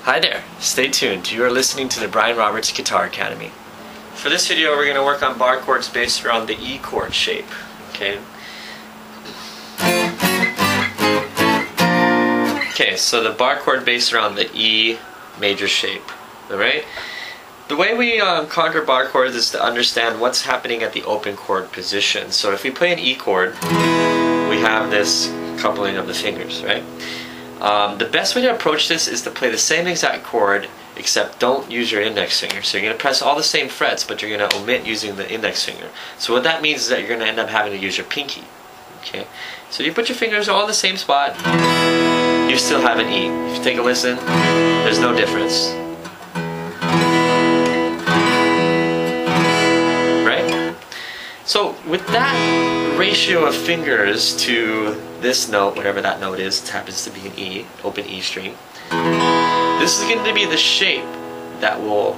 Hi there, stay tuned. You are listening to the Brian Roberts Guitar Academy. For this video we're going to work on bar chords based around the E chord shape. Okay, so the bar chord based around the E major shape. Alright? The way we conjure bar chords is to understand what's happening at the open chord position. So if we play an E chord, we have this coupling of the fingers, right? The best way to approach this is to play the same exact chord, except don't use your index finger. So you're going to press all the same frets, but you're going to omit using the index finger. So what that means is that you're going to end up having to use your pinky. Okay, so you put your fingers all in the same spot, you still have an E. If you take a listen, there's no difference. Right? So with that ratio of fingers to this note, whatever that note is, it happens to be an E, open E string, this is going to be the shape that will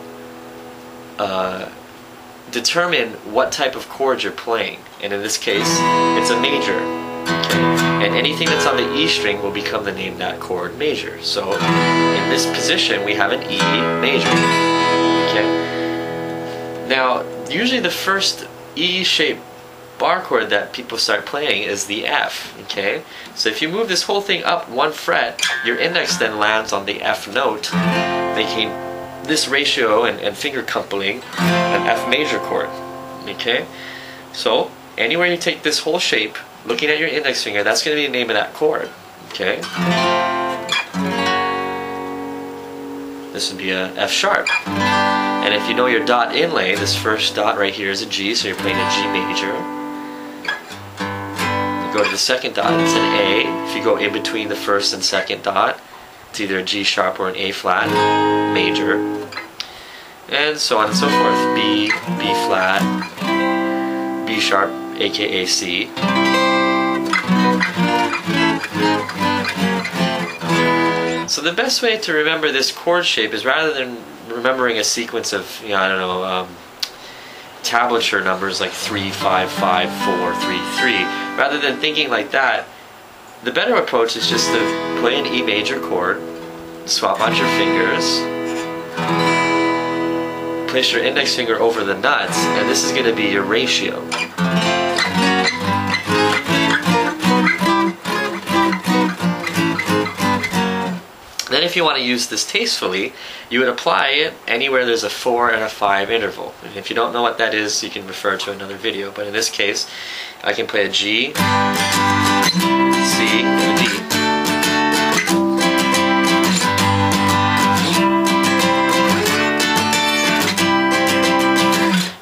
determine what type of chord you're playing. And in this case, it's a major. Okay? And anything that's on the E string will become the name that chord major. So in this position, we have an E major. Okay? Now, usually the first E-shaped bar chord that people start playing is the F. Okay? So if you move this whole thing up one fret, your index then lands on the F note, making this ratio and finger coupling an F major chord. Okay? So anywhere you take this whole shape, looking at your index finger, that's going to be the name of that chord. Okay? This would be a F sharp. And if you know your dot inlay, this first dot right here is a G, so you're playing a G major. You go to the second dot, it's an A. If you go in between the first and second dot, it's either a G sharp or an A flat major. And so on and so forth. B, B flat, B sharp, aka C. So the best way to remember this chord shape is, rather than remembering a sequence of, tablature numbers like 3, 5, 5, 4, 3, 3, rather than thinking like that, the better approach is just to play an E major chord, swap out your fingers, place your index finger over the nuts, and this is going to be your ratio. Then if you want to use this tastefully, you would apply it anywhere there's a 4 and a 5 interval. And if you don't know what that is, you can refer to another video. But in this case, I can play a G, C, and a D.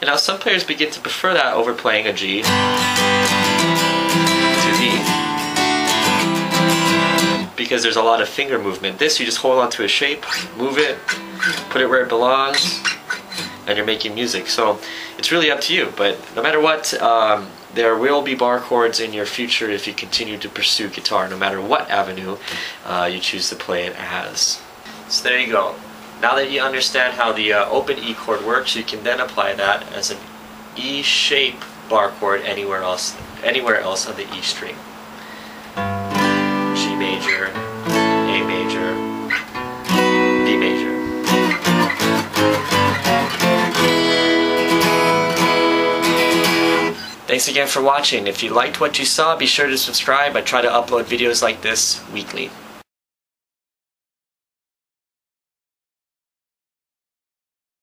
And now some players begin to prefer that over playing a G to D, because there's a lot of finger movement. This, you just hold onto a shape, move it, put it where it belongs, and you're making music. So it's really up to you, but no matter what, there will be bar chords in your future if you continue to pursue guitar, no matter what avenue you choose to play it as. So there you go. Now that you understand how the open E chord works, you can then apply that as an E shape bar chord anywhere else on the E string. G major, A major, B major. Thanks again for watching. If you liked what you saw, be sure to subscribe. I try to upload videos like this weekly.